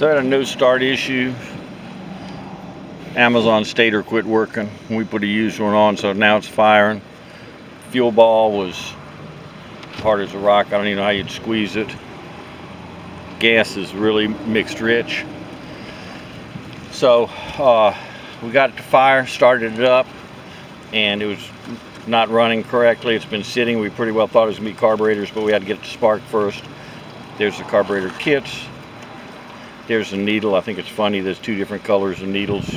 So I had a no start issue. Amazon stator quit working. We put a used one on, so now it's firing. Fuel ball was hard as a rock. I don't even know how you'd squeeze it. Gas is really mixed rich. So we got it to fire, started it up, and it was not running correctly. It's been sitting. We pretty well thought it was going to be carburetors, but we had to get it to spark first. There's the carburetor kits. There's the needle. I think it's funny, there's two different colors of needles.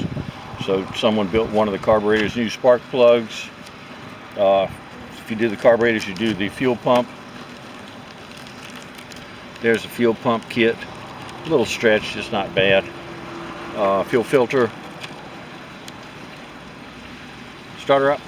So someone built one of the carburetors new spark plugs. If you do the carburetors, you do the fuel pump. There's the fuel pump kit. A little stretched, just not bad. Fuel filter. Start her up.